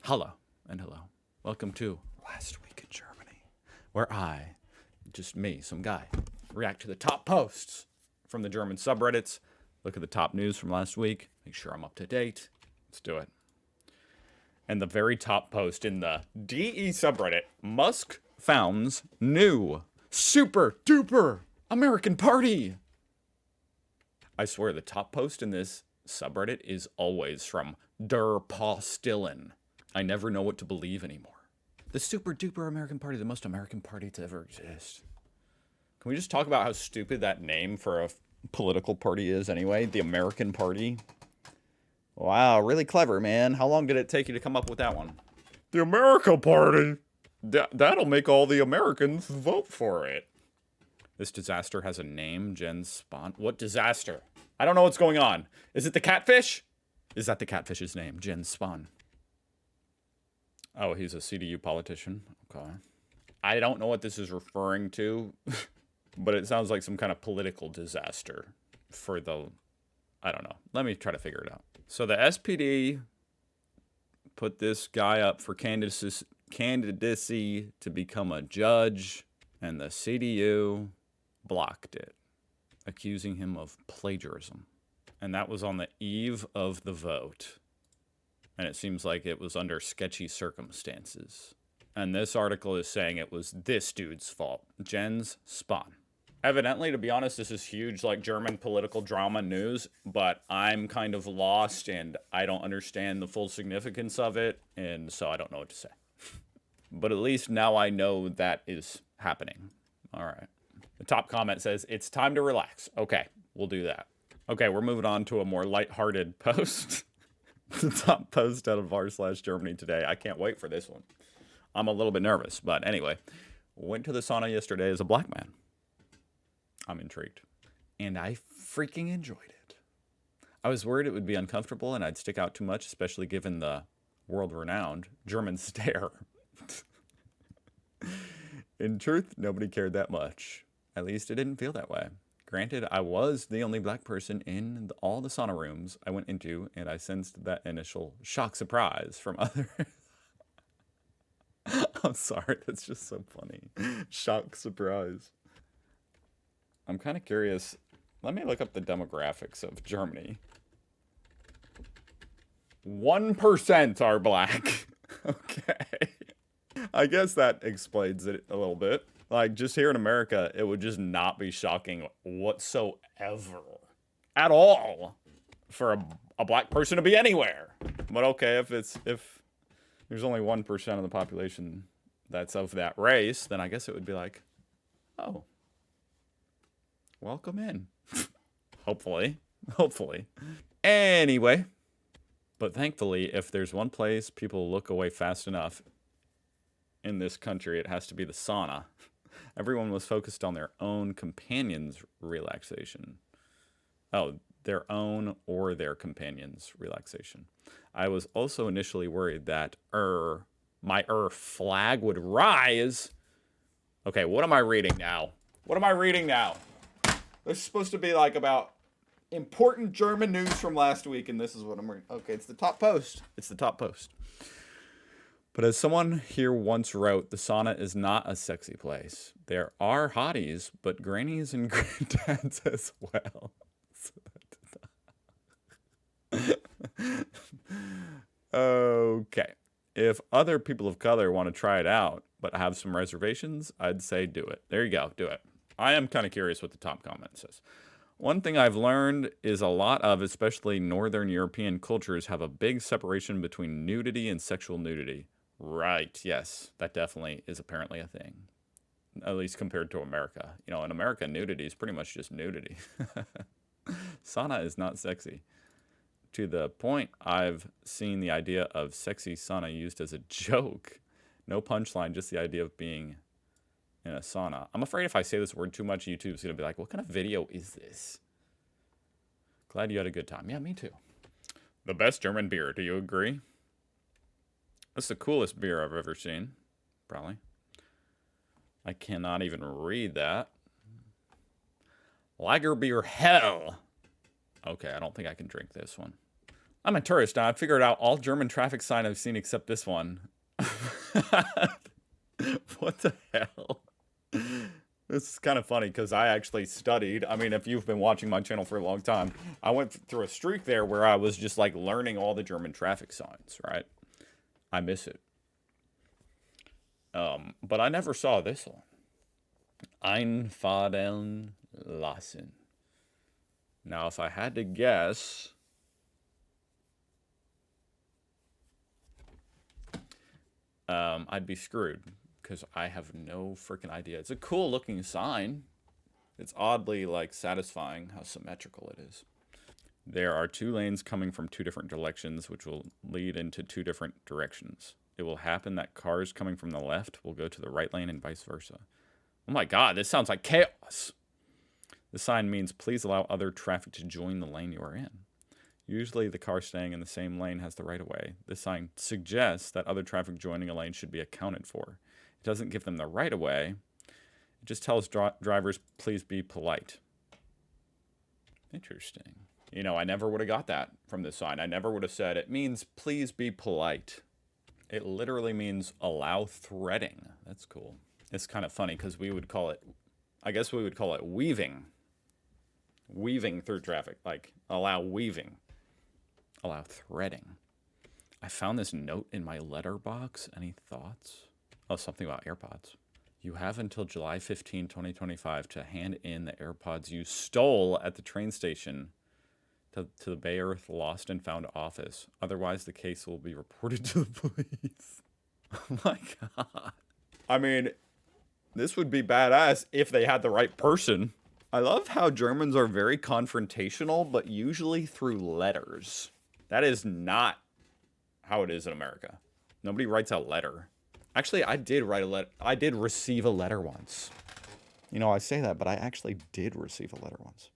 Hello and hello. Welcome to Last Week in Germany, where I, just me, some guy, react to the top posts from the German subreddits, look at the top news from last week, make sure I'm up to date. Let's do it. And the very top post in the DE subreddit, Musk founds new super duper American party. I swear the top post in this subreddit is always from Der Postillen. I never know what to believe anymore. The super duper American party, the most American party to ever exist. Can we just talk about how stupid that name for a political party is anyway? The American Party. Wow, really clever, man. How long did it take you to come up with that one? The America Party. That'll make all the Americans vote for it. This disaster has a name, Jen Spawn. What disaster? I don't know what's going on. Is it the catfish? Is that the catfish's name, Jen Spawn? Oh, he's a CDU politician. Okay. I don't know what this is referring to, but it sounds like some kind of political disaster for the... I don't know. Let me try to figure it out. So the SPD put this guy up for candidacy to become a judge, and the CDU blocked it, accusing him of plagiarism. And that was on the eve of the vote. And it seems like it was under sketchy circumstances. And this article is saying it was this dude's fault. Jens Spahn. Evidently, to be honest, this is huge, like, German political drama news, but I'm kind of lost and I don't understand the full significance of it, and so I don't know what to say. But at least now I know that is happening. All right. The top comment says, it's time to relax. Okay, we'll do that. Okay, we're moving on to a more lighthearted post. The top post out of r/Germany today. I can't wait for this one. I'm a little bit nervous, but anyway. Went to the sauna yesterday as a black man. I'm intrigued. And I freaking enjoyed it. I was worried it would be uncomfortable and I'd stick out too much, especially given the world-renowned German stare. In truth, nobody cared that much. At least it didn't feel that way. Granted, I was the only black person in all the sauna rooms I went into, and I sensed that initial shock surprise from others. I'm sorry, that's just so funny. Shock surprise. I'm kind of curious. Let me look up the demographics of Germany. 1% are black. Okay. I guess that explains it a little bit. Like, just here in America, it would just not be shocking whatsoever. At all. For a black person to be anywhere. But okay, if there's only 1% of the population that's of that race, then I guess it would be like, oh, welcome in. Hopefully. Hopefully. Anyway. But thankfully, if there's one place people look away fast enough in this country, it has to be the sauna. Everyone was focused on their own companion's relaxation. Oh, their own or their companion's relaxation. I was also initially worried that my flag would rise. Okay, what am I reading now? What am I reading now? This is supposed to be like about important German news from last week, and this is what I'm reading. Okay, it's the top post. It's the top post. But as someone here once wrote, the sauna is not a sexy place. There are hotties, but grannies and granddads as well. Okay. If other people of color want to try it out, but have some reservations, I'd say do it. There you go. Do it. I am kind of curious what the top comment says. One thing I've learned is a lot of, especially Northern European cultures, have a big separation between nudity and sexual nudity. Right, yes, that definitely is apparently a thing. At least compared to America. You know, in America, nudity is pretty much just nudity. Sauna is not sexy. To the point, I've seen the idea of sexy sauna used as a joke. No punchline, just the idea of being in a sauna. I'm afraid if I say this word too much, YouTube's going to be like, what kind of video is this? Glad you had a good time. Yeah, me too. The best German beer, do you agree? That's the coolest beer I've ever seen, probably. I cannot even read that. Lager beer hell. Okay, I don't think I can drink this one. I'm a tourist now. I figured out all German traffic sign I've seen except this one. What the hell? This is kind of funny because I actually studied. I mean, if you've been watching my channel for a long time, I went through a streak there where I was just like learning all the German traffic signs, right? I miss it. But I never saw this one. Einfahren lassen. Now, if I had to guess, I'd be screwed because I have no freaking idea. It's a cool looking sign. It's oddly like satisfying how symmetrical it is. There are 2 lanes coming from 2 different directions, which will lead into 2 different directions. It will happen that cars coming from the left will go to the right lane and vice versa. Oh my god, this sounds like chaos. The sign means please allow other traffic to join the lane you are in. Usually the car staying in the same lane has the right of way. This sign suggests that other traffic joining a lane should be accounted for. It doesn't give them the right of way. It just tells drivers, please be polite. Interesting. You know, I never would have got that from this sign. I never would have said, it means please be polite. It literally means allow threading. That's cool. It's kind of funny because we would call it, I guess we would call it weaving. Weaving through traffic, like allow weaving. Allow threading. I found this note in my letterbox. Any thoughts? Oh, something about AirPods. You have until July 15, 2025 to hand in the AirPods you stole at the train station to the Bay Earth Lost and Found office. Otherwise, the case will be reported to the police. Oh my god. I mean, this would be badass if they had the right person. I love how Germans are very confrontational, but usually through letters. That is not how it is in America. Nobody writes a letter. Actually, I did write a letter. I did receive a letter once. You know, I say that, but I actually did receive a letter once.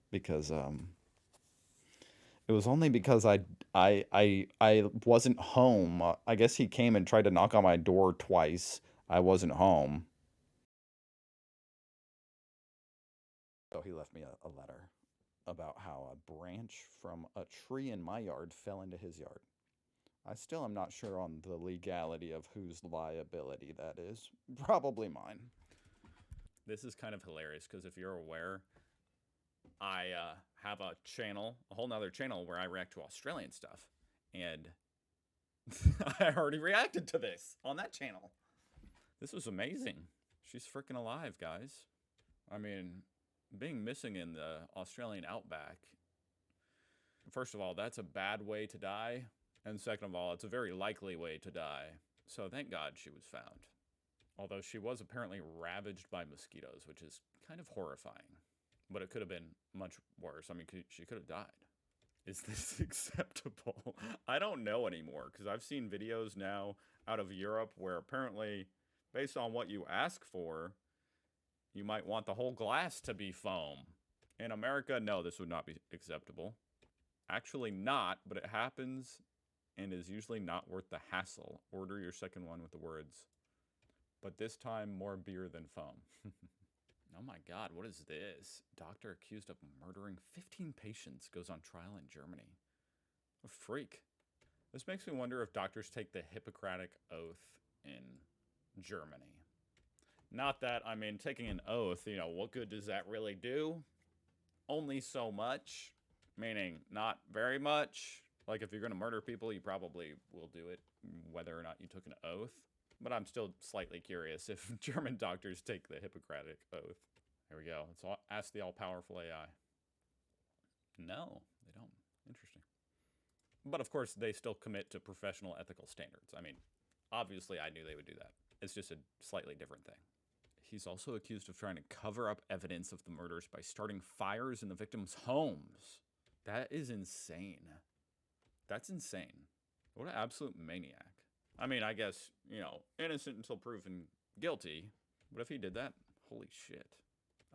Because, it was only because I wasn't home. I guess he came and tried to knock on my door twice. I wasn't home. So he left me a letter about how a branch from a tree in my yard fell into his yard. I still am not sure on the legality of whose liability that is. Probably mine. This is kind of hilarious because if you're aware, I have a channel, a whole nother channel where I react to Australian stuff. And I already reacted to this on that channel. This was amazing. She's freaking alive, guys. I mean, being missing in the Australian outback, first of all, that's a bad way to die. And second of all, it's a very likely way to die. So thank God she was found. Although she was apparently ravaged by mosquitoes, which is kind of horrifying. But it could have been much worse. I mean, she could have died. Is this acceptable? I don't know anymore, because I've seen videos now out of Europe where apparently, based on what you ask for, you might want the whole glass to be foam. In America, no, this would not be acceptable. Actually not, but it happens and is usually not worth the hassle. Order your second one with the words, but this time more beer than foam. Oh my god, what is this? Doctor accused of murdering 15 patients goes on trial in Germany. A freak. This makes me wonder if doctors take the Hippocratic Oath in Germany. Not that, I mean, taking an oath, you know, what good does that really do? Only so much. Meaning, not very much. Like, if you're going to murder people, you probably will do it, whether or not you took an oath. But I'm still slightly curious if German doctors take the Hippocratic Oath. Here we go. Let's ask the all-powerful AI. No, they don't. Interesting. But, of course, they still commit to professional ethical standards. I mean, obviously, I knew they would do that. It's just a slightly different thing. He's also accused of trying to cover up evidence of the murders by starting fires in the victims' homes. That is insane. That's insane. What an absolute maniac. I mean, I guess, you know, innocent until proven guilty. But if he did that, holy shit.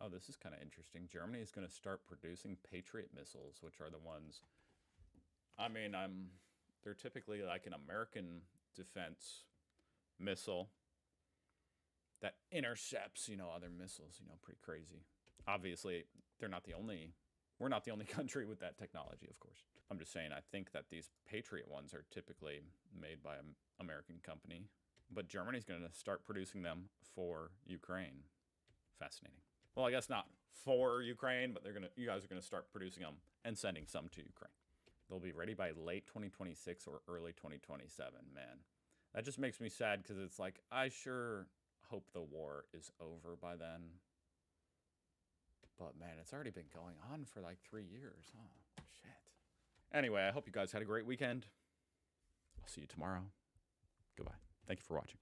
Oh, this is kind of interesting. Germany is going to start producing Patriot missiles, which are the ones... I mean, they're typically like an American defense missile that intercepts, you know, other missiles, you know, pretty crazy. Obviously, we're not the only country with that technology, of course. I'm just saying, I think that these Patriot ones are typically made by an American company, but Germany's going to start producing them for Ukraine. Fascinating. Well, I guess not for Ukraine, but you guys are going to start producing them and sending some to Ukraine. They'll be ready by late 2026 or early 2027, man. That just makes me sad because it's like, I sure hope the war is over by then. But man, it's already been going on for like 3 years, huh? Shit. Anyway, I hope you guys had a great weekend. I'll see you tomorrow. Goodbye. Thank you for watching.